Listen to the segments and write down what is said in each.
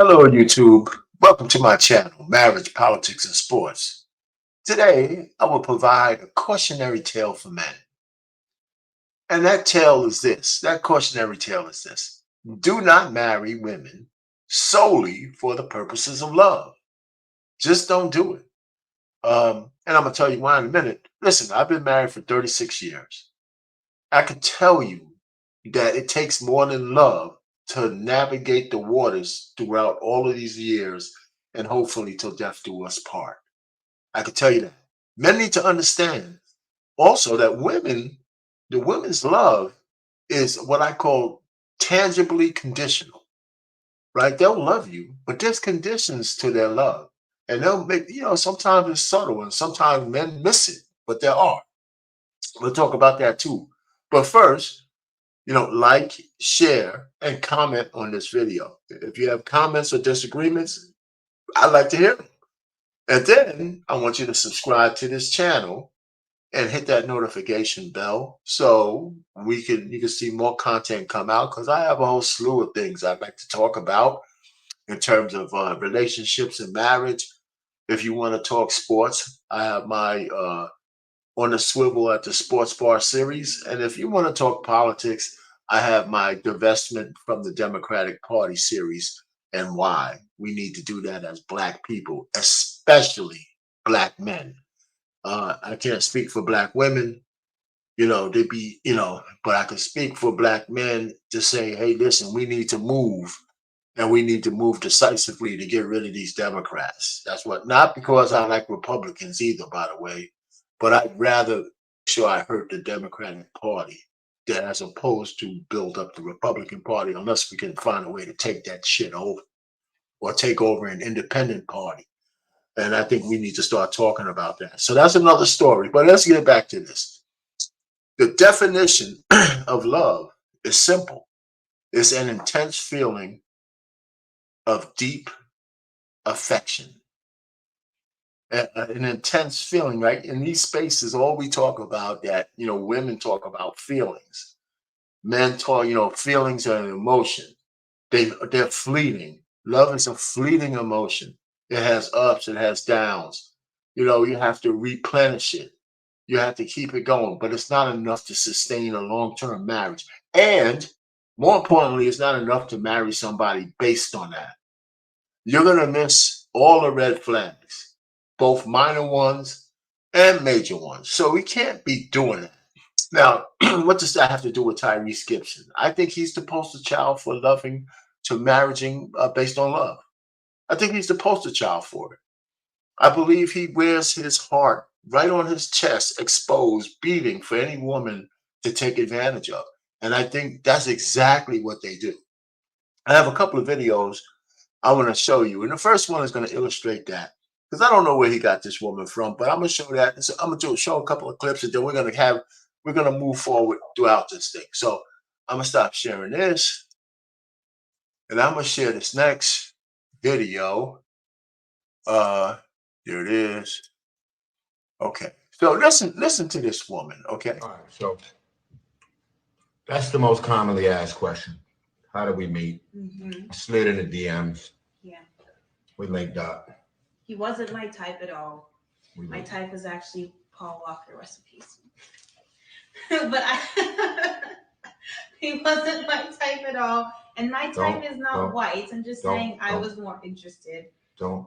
Hello, YouTube. Welcome to my channel, Marriage, Politics, and Sports. Today, I will provide a cautionary tale for men. And that cautionary tale is this. Do not marry women solely for the purposes of love. Just don't do it. And I'm going to tell you why in a minute. Listen, I've been married for 36 years. I can tell you that it takes more than love to navigate the waters throughout all of these years and hopefully till death do us part. I can tell you that. Men need to understand also that the women's love is what I call tangibly conditional, right? They'll love you, but there's conditions to their love. And they'll make, sometimes it's subtle and sometimes men miss it, but there are. We'll talk about that too. But first, like, share, and comment on this video. If you have comments or disagreements, I'd like to hear them. And then I want you to subscribe to this channel and hit that notification bell so you can see more content come out because I have a whole slew of things I'd like to talk about in terms of relationships and marriage. If you want to talk sports, I have my on the swivel at the sports bar series. And if you want to talk politics, I have my divestment from the Democratic Party series and why we need to do that as Black people, especially Black men. I can't speak for Black women, but I can speak for Black men to say, hey, listen, we need to move and we need to move decisively to get rid of these Democrats. That's what, not because I like Republicans either, by the way, but I'd rather sure I hurt the Democratic Party than as opposed to build up the Republican Party, unless we can find a way to take that shit over or take over an independent party. And I think we need to start talking about that. So that's another story. But let's get back to this. The definition of love is simple. It's an intense feeling of deep affection. An intense feeling, right? In these spaces, all we talk about that, women talk about feelings. Men talk, feelings are an emotion. They're fleeting. Love is a fleeting emotion. It has ups, it has downs. You have to replenish it. You have to keep it going, but it's not enough to sustain a long-term marriage. And more importantly, it's not enough to marry somebody based on that. You're going to miss all the red flags, both minor ones and major ones. So we can't be doing that. Now, what does that have to do with Tyrese Gibson? I think he's the poster child for loving to marrying based on love. I think he's the poster child for it. I believe he wears his heart right on his chest, exposed, beating for any woman to take advantage of. And I think that's exactly what they do. I have a couple of videos I want to show you. And the first one is going to illustrate that. Because I don't know where he got this woman from, but I'm going to show that. So I'm going to show a couple of clips and then we're going to move forward throughout this thing. So I'm going to stop sharing this. And I'm going to share this next video. There it is. Okay. So listen to this woman, okay? All right. So that's the most commonly asked question. How did we meet? I slid in the DMs. Yeah. We linked up. He wasn't my type at all. My type was actually Paul Walker, rest in peace. But he wasn't my type at all. And my type is not white. I'm just saying I was more interested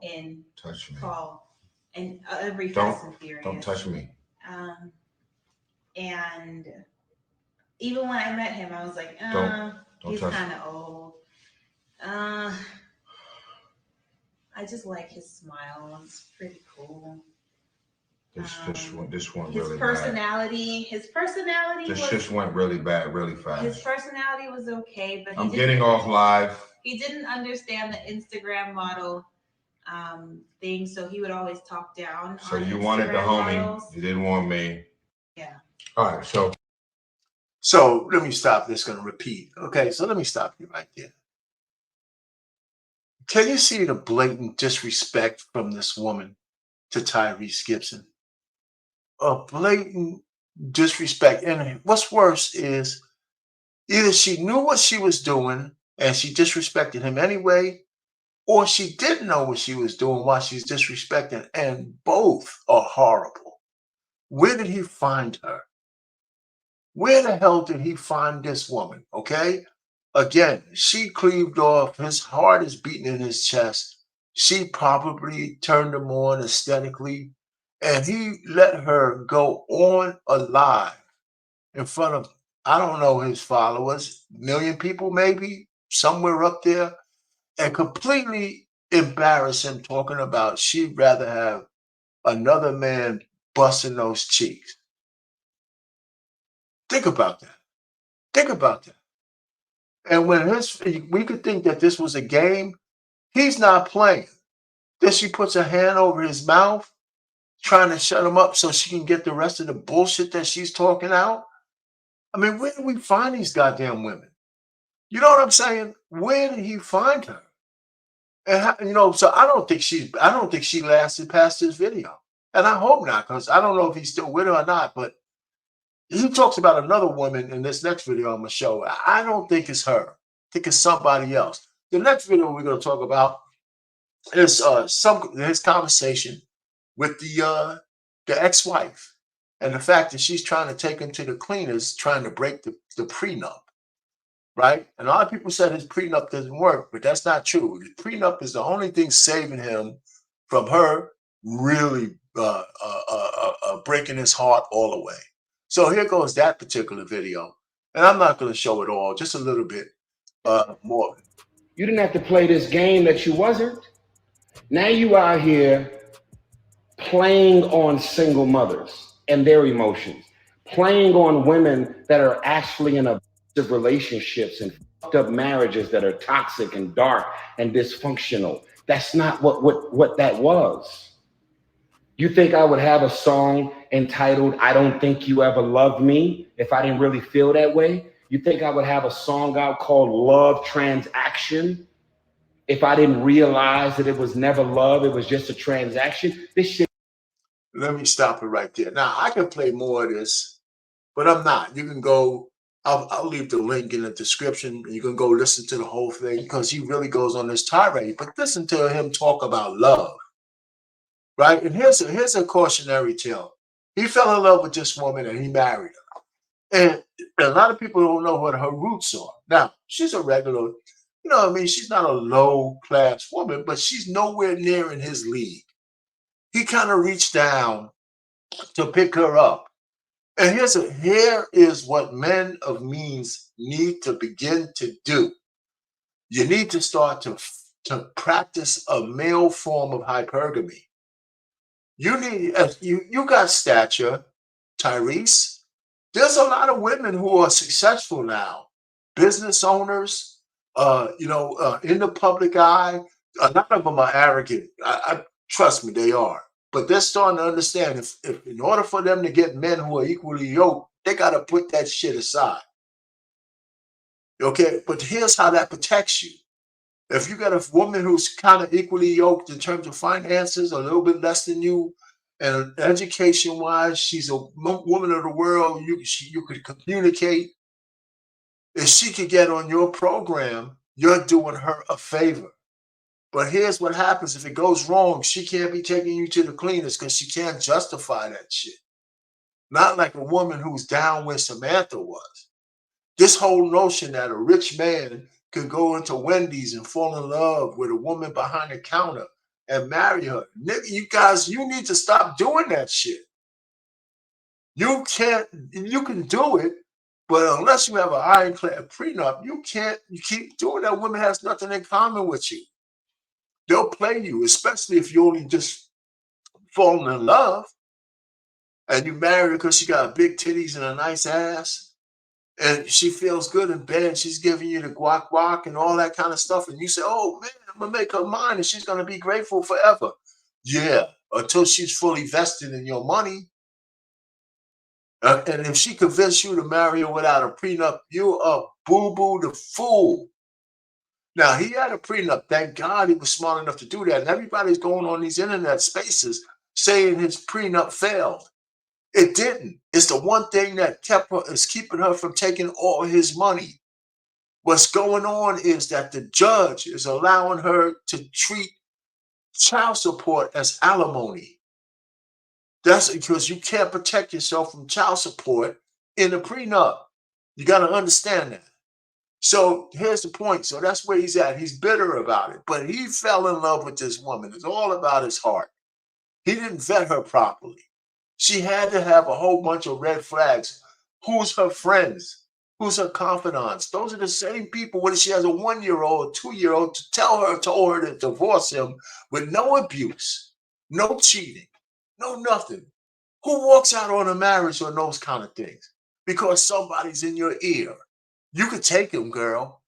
in touch me. Paul and every Fast and Furious. Don't touch me. And even when I met him, I was like, he's kind of old. I just like his smile. It's pretty cool. This one his really personality. bad. His personality. This just went really bad, really fast. His personality was okay, but I'm getting off live. He didn't understand the Instagram model thing, so he would always talk down. So you wanted the homie, models. You didn't want me. Yeah. All right, So let me stop this, going to repeat. Okay, so let me stop you right there. Can you see the blatant disrespect from this woman to Tyrese Gibson? A blatant disrespect. And what's worse is either she knew what she was doing and she disrespected him anyway, or she didn't know what she was doing while she's disrespecting, and both are horrible. Where did he find her? Where the hell did he find this woman? Okay. Again, she cleaved off. His heart is beating in his chest. She probably turned him on aesthetically, and he let her go on alive in front of, I don't know, his followers, million people maybe, somewhere up there, and completely embarrass him talking about she'd rather have another man busting those cheeks. Think about that. Think about that. And when we could think that this was a game, he's not playing. Then she puts her hand over his mouth, trying to shut him up so she can get the rest of the bullshit that she's talking out. I mean, where do we find these goddamn women? You know what I'm saying? Where did he find her? And so I don't think she lasted past this video, and I hope not, because I don't know if he's still with her or not. But he talks about another woman in this next video I'm gonna show. I don't think it's her. I think it's somebody else. The next video we're gonna talk about is his conversation with the ex-wife, and the fact that she's trying to take him to the cleaners, trying to break the prenup. Right? And a lot of people said his prenup doesn't work, but that's not true. The prenup is the only thing saving him from her really breaking his heart all the way. So here goes that particular video. And I'm not going to show it all, just a little bit more. You didn't have to play this game that you wasn't. Now you out here playing on single mothers and their emotions, playing on women that are actually in abusive relationships and fucked up marriages that are toxic and dark and dysfunctional. That's not what that was. You think I would have a song entitled "I Don't Think You Ever Loved Me" if I didn't really feel that way? You think I would have a song out called "Love Transaction" if I didn't realize that it was never love, it was just a transaction? This shit. Let me stop it right there. Now, I can play more of this, but I'm not. You can go, I'll leave the link in the description, and you can go listen to the whole thing, because he really goes on this tirade. But listen to him talk about love, right? And here's a cautionary tale. He fell in love with this woman and he married her. And a lot of people don't know what her roots are. Now, she's a regular, she's not a low-class woman, but she's nowhere near in his league. He kind of reached down to pick her up. And here is what men of means need to begin to do. You need to start to practice a male form of hypergamy. You need you got stature, Tyrese. There's a lot of women who are successful now, business owners, in the public eye. A lot of them are arrogant. I trust me, they are. But they're starting to understand if in order for them to get men who are equally yoked, they got to put that shit aside. Okay, but here's how that protects you. If you got a woman who's kind of equally yoked in terms of finances, a little bit less than you, and education-wise, she's a woman of the world, you could communicate. If she could get on your program, you're doing her a favor. But here's what happens. If it goes wrong, she can't be taking you to the cleaners because she can't justify that shit. Not like a woman who's down where Samantha was. This whole notion that a rich man could go into Wendy's and fall in love with a woman behind the counter and marry her. Nigga, you need to stop doing that shit. You can do it, but unless you have an ironclad prenup, you keep doing that. Woman has nothing in common with you. They'll play you, especially if you only just falling in love and you marry her because she got big titties and a nice ass and she feels good in bed. She's giving you the guac guac and all that kind of stuff. And you say, oh man, I'm going to make her mine and she's going to be grateful forever. Yeah, until she's fully vested in your money. And if she convinced you to marry her without a prenup, you are boo-boo the fool. Now, he had a prenup. Thank God he was smart enough to do that. And everybody's going on these internet spaces saying his prenup failed. It didn't. It's the one thing that is keeping her from taking all his money. What's going on is that the judge is allowing her to treat child support as alimony. That's because you can't protect yourself from child support in a prenup. You got to understand that. So here's the point. So that's where he's at. He's bitter about it, but he fell in love with this woman. It's all about his heart. He didn't vet her properly. She had to have a whole bunch of red flags. Who's her friends? Who's her confidants? Those are the same people, whether she has a 1-year-old or 2-year-old, told her to divorce him with no abuse, no cheating, no nothing. Who walks out on a marriage on those kind of things? Because somebody's in your ear. You could take him, girl.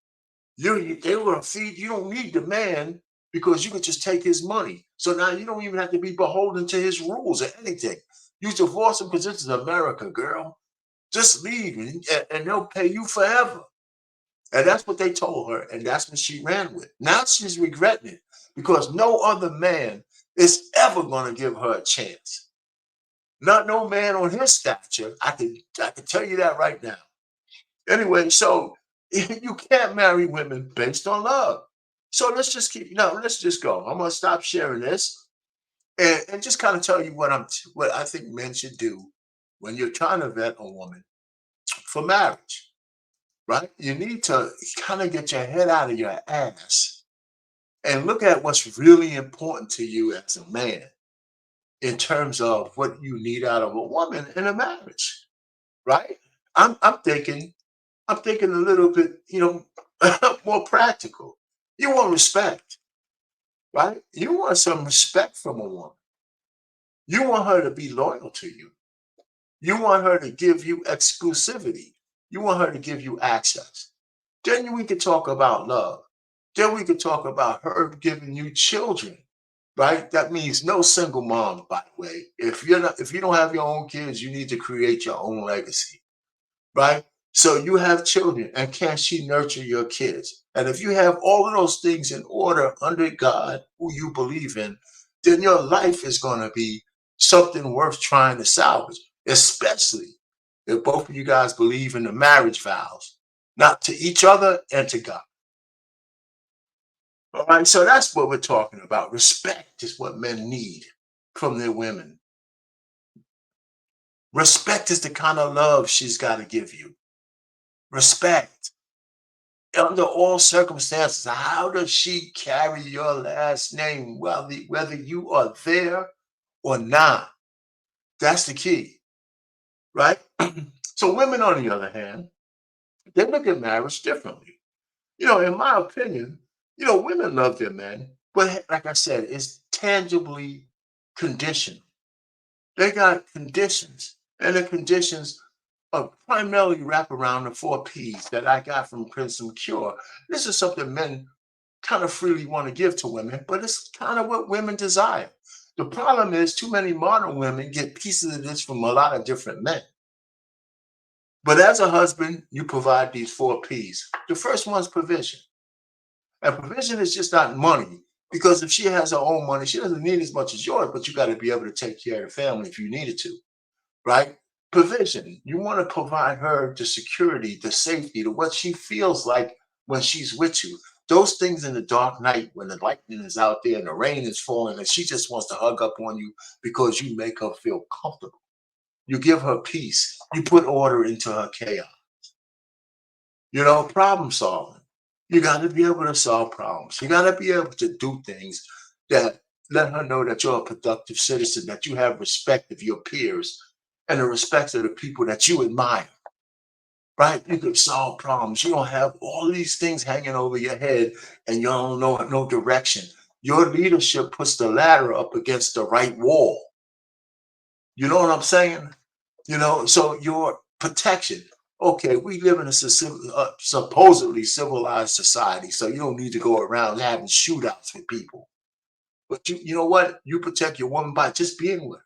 They were gonna feed. You don't need the man because you could just take his money. So now you don't even have to be beholden to his rules or anything. You divorce him because this is America, girl. Just leave and they'll pay you forever. And that's what they told her, and that's what she ran with. Now she's regretting it because no other man is ever gonna give her a chance. Not no man on his stature. I can tell you that right now. Anyway, so you can't marry women based on love. So let's just let's just go. I'm gonna stop sharing this and just kind of tell you what I think men should do when you're trying to vet a woman for marriage, right? You need to kind of get your head out of your ass and look at what's really important to you as a man in terms of what you need out of a woman in a marriage, right? I'm thinking a little bit, more practical. You want respect, right? You want some respect from a woman. You want her to be loyal to you. You want her to give you exclusivity. You want her to give you access. Then we could talk about love. Then we could talk about her giving you children, right? That means no single mom, by the way. If you don't have your own kids, you need to create your own legacy, right? So you have children, and can she nurture your kids? And if you have all of those things in order under God, who you believe in, then your life is going to be something worth trying to salvage, especially if both of you guys believe in the marriage vows, not to each other and to God. All right, so that's what we're talking about. Respect is what men need from their women. Respect is the kind of love she's got to give you. Respect. Under all circumstances, how does she carry your last name, whether you are there or not? That's the key, right? So women, on the other hand, they look at marriage differently. In my opinion, women love their men, but like I said, it's tangibly conditioned. They got conditions, and the conditions are primarily wrapped around the 4 Ps that I got from Princeton Cure. This is something men kind of freely want to give to women, but it's kind of what women desire. The problem is too many modern women get pieces of this from a lot of different men. But as a husband, you provide these 4 Ps. The first one's provision. And provision is just not money, because if she has her own money, she doesn't need as much as yours, but you got to be able to take care of the family if you needed to, right? Provision. You want to provide her the security, the safety, the what she feels like when she's with you. Those things in the dark night when the lightning is out there and the rain is falling and she just wants to hug up on you because you make her feel comfortable. You give her peace. You put order into her chaos. Problem solving. You got to be able to solve problems. You got to be able to do things that let her know that you're a productive citizen, that you have respect of your peers and the respect of the people that you admire, right? You can solve problems. You don't have all these things hanging over your head and you don't know no direction. Your leadership puts the ladder up against the right wall. You know what I'm saying? So your protection. Okay, we live in a supposedly civilized society, so you don't need to go around having shootouts with people. But you know what? You protect your woman by just being with her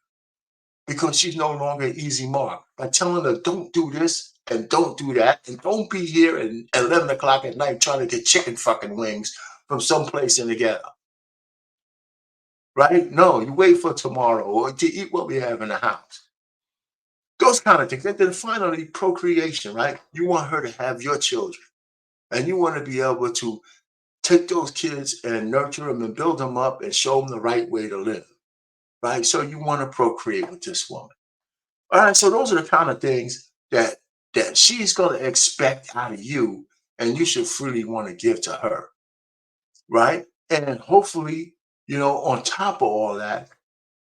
because she's no longer an easy mark. By telling her, don't do this and don't do that, and don't be here at 11 o'clock at night trying to get chicken fucking wings from someplace in the ghetto. Right? No, you wait for tomorrow or to eat what we have in the house. Those kind of things. And then finally, procreation, right? You want her to have your children. and you want to be able to take those kids and nurture them and build them up and show them the right way to live, right? So you want to procreate with this woman. All right, so those are the kind of things that she's going to expect out of you, and you should freely want to give to her, right? And hopefully, on top of all that,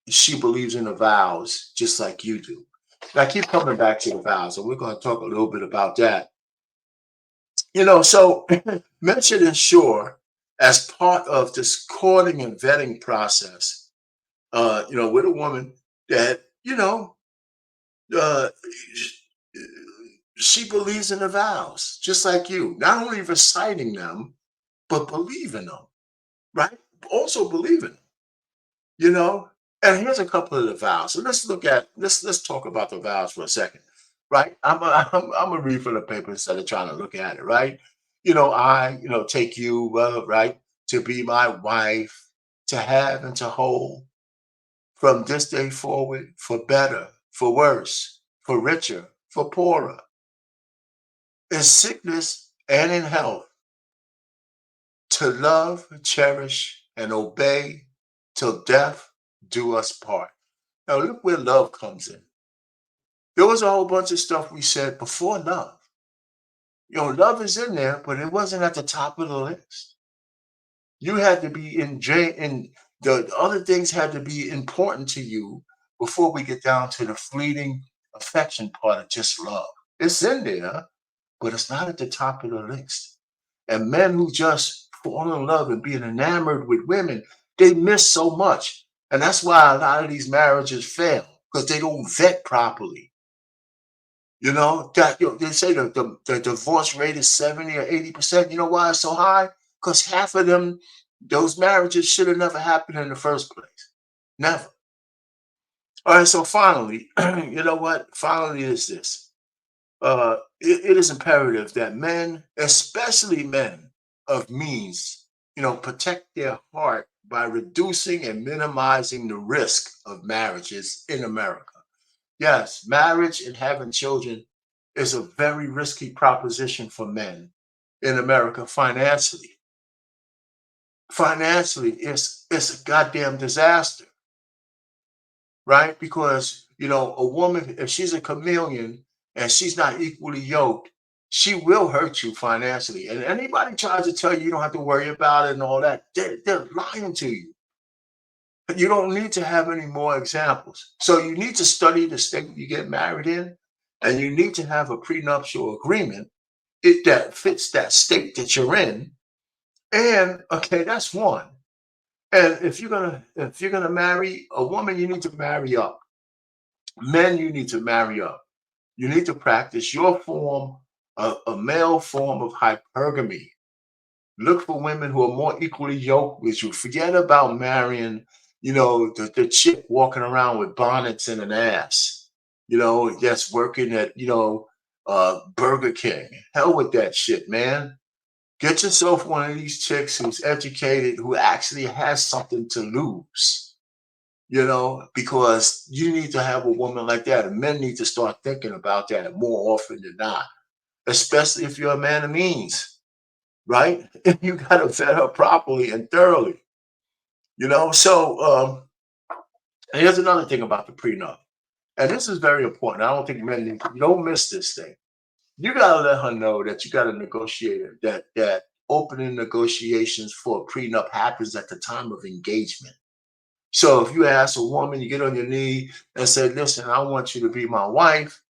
she believes in the vows just like you do. Now, I keep coming back to the vows, and we're going to talk a little bit about that. So men should ensure, as part of this courting and vetting process, with a woman that, uh, she believes in the vows, just like you. Not only reciting them, but believing them, right? Also believing, you know. And here's a couple of the vows. So let's talk about the vows for a second, right? I'm gonna read from the paper instead of trying to look at it, right? I take you, right, to be my wife, to have and to hold from this day forward, for better, for worse, for richer, for poorer, in sickness and in health, to love, cherish, and obey till death do us part. Now look where love comes in. There was a whole bunch of stuff we said before love. Love is in there, but it wasn't at the top of the list. You had to be and the other things had to be important to you before we get down to the fleeting affection part of just love. It's in there, but it's not at the top of the list. And men who just fall in love and being enamored with women, they miss so much. And that's why a lot of these marriages fail, because they don't vet properly. They say the divorce rate is 70 or 80%. You know why it's so high? Because half of them, those marriages should have never happened in the first place. Never. All right, so finally, you know what? Finally is this. It is imperative that men, especially men of means, protect their heart by reducing and minimizing the risk of marriages in America. Yes, marriage and having children is a very risky proposition for men in America financially. Financially, it's a goddamn disaster, right? Because, a woman, if she's a chameleon and she's not equally yoked, she will hurt you financially. And anybody tries to tell you you don't have to worry about it and all that, they're lying to you. You don't need to have any more examples. So you need to study the state you get married in, and you need to have a prenuptial agreement that fits that state that you're in. And okay, that's one. And if you're gonna marry a woman, you need to marry up. Men, you need to marry up. You need to practice your form, a male form of hypergamy. Look for women who are more equally yoked with you. Forget about marrying, the chick walking around with bonnets and an ass, that's working at, Burger King. Hell with that shit, man. Get yourself one of these chicks who's educated, who actually has something to lose, because you need to have a woman like that. And men need to start thinking about that more often than not, especially if you're a man of means, right? You got to vet her properly and thoroughly, So, and here's another thing about the prenup, and this is very important. I don't think you don't miss this thing. You got to let her know that you got a negotiator, that opening negotiations for a prenup happens at the time of engagement. So if you ask a woman, you get on your knee and say, listen, I want you to be my wife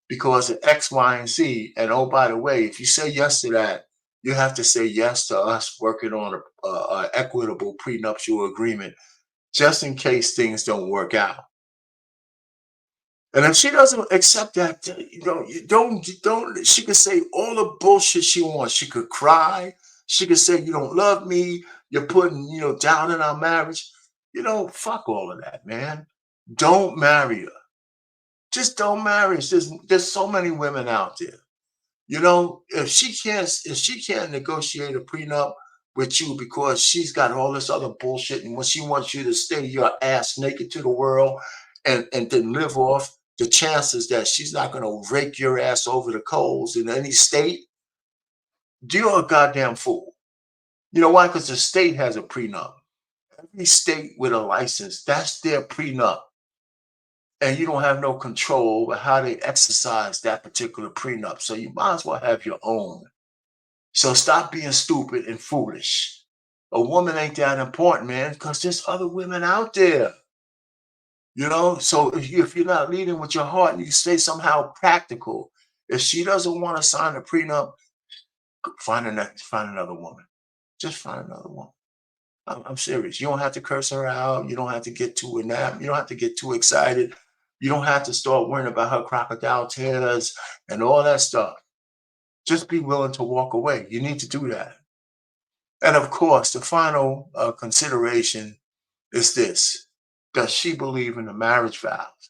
because of X, Y, and Z. And oh, by the way, if you say yes to that, you have to say yes to us working on a equitable prenuptial agreement just in case things don't work out. And if she doesn't accept that, you don't. She could say all the bullshit she wants. She could cry. She could say you don't love me. You're putting, down in our marriage. Fuck all of that, man. Don't marry her. Just don't marry her. There's so many women out there. If she can't negotiate a prenup with you because she's got all this other bullshit, and when she wants you to stay your ass naked to the world and then live off the chances that she's not going to rake your ass over the coals in any state, you're a goddamn fool. You know why? Because the state has a prenup. Every state with a license, that's their prenup. And you don't have no control over how they exercise that particular prenup. So you might as well have your own. So stop being stupid and foolish. A woman ain't that important, man, because there's other women out there. You know, so if you're not leading with your heart and you stay somehow practical, if she doesn't want to sign a prenup, find another woman. Just find another woman. I'm serious. You don't have to curse her out. You don't have to get too enamored. You don't have to get too excited. You don't have to start worrying about her crocodile tears and all that stuff. Just be willing to walk away. You need to do that. And of course, the final consideration is this: does she believe in the marriage vows?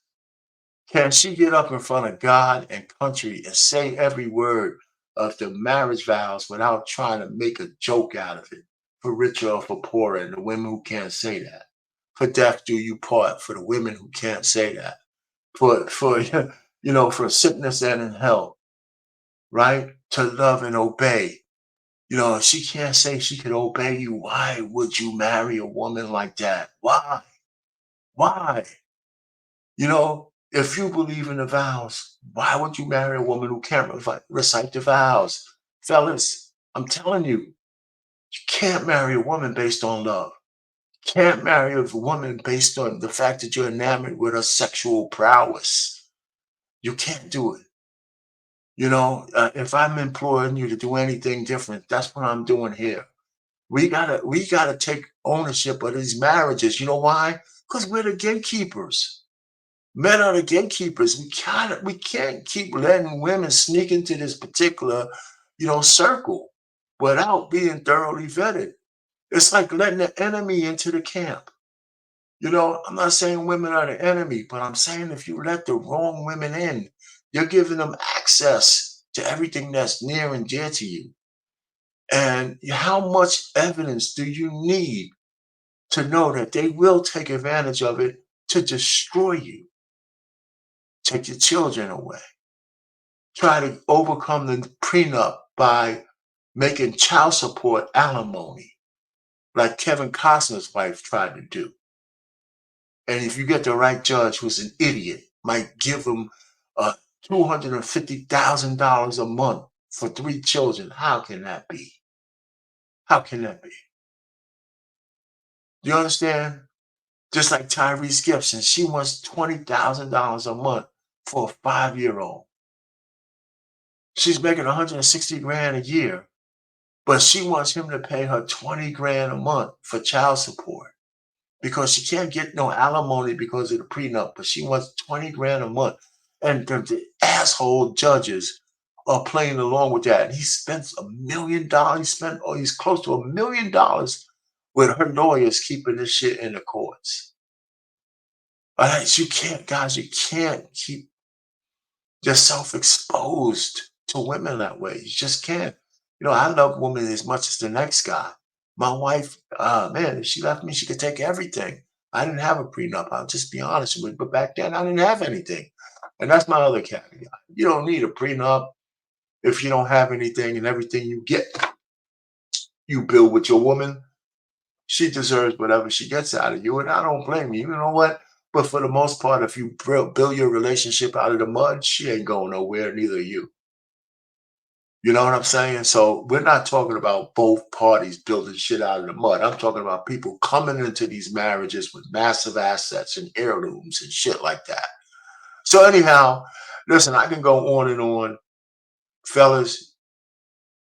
Can she get up in front of God and country and say every word of the marriage vows without trying to make a joke out of it? For richer or for poorer, and the women who can't say that. For death do you part, for the women who can't say that. For for sickness and in health, right? To love and obey. If she can't say she could obey you, why would you marry a woman like that? Why? Why? If you believe in the vows, why would you marry a woman who can't recite the vows? Fellas, I'm telling you, you can't marry a woman based on love. You can't marry a woman based on the fact that you're enamored with her sexual prowess. You can't do it. If I'm imploring you to do anything different, that's what I'm doing here. We gotta take ownership of these marriages. You know why? Because we're the gatekeepers. Men are the gatekeepers. We can't keep letting women sneak into this particular, circle without being thoroughly vetted. It's like letting the enemy into the camp. I'm not saying women are the enemy, but I'm saying if you let the wrong women in, you're giving them access to everything that's near and dear to you. And how much evidence do you need to know that they will take advantage of it to destroy you, take your children away, try to overcome the prenup by making child support alimony, like Kevin Costner's wife tried to do? And if you get the right judge who's an idiot, might give them $250,000 a month for 3 children. How can that be? How can that be? Do you understand? Just like Tyrese Gibson, she wants $20,000 a month for a 5-year-old. She's making 160 grand a year, but she wants him to pay her 20 grand a month for child support because she can't get no alimony because of the prenup, but she wants 20 grand a month. And the asshole judges are playing along with that. And he spends $1 million. He's close to $1 million with her lawyers keeping this shit in the courts. All right, you can't keep yourself exposed to women that way. You just can't. I love women as much as the next guy. My wife, man, if she left me, she could take everything. I didn't have a prenup. I'll just be honest with you. But back then, I didn't have anything. And that's my other caveat. You don't need a prenup if you don't have anything, and everything you get, you build with your woman. She deserves whatever she gets out of you, and I don't blame you. You know what? But for the most part, if you build your relationship out of the mud, she ain't going nowhere, neither are you. You know what I'm saying? So we're not talking about both parties building shit out of the mud. I'm talking about people coming into these marriages with massive assets and heirlooms and shit like that. So anyhow, listen, I can go on and on. Fellas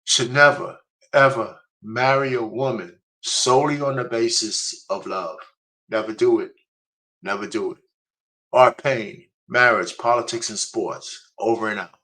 should never, ever marry a woman solely on the basis of love. Never do it. Never do it. Art Payne, Marriage, Politics, and Sports. Over and out.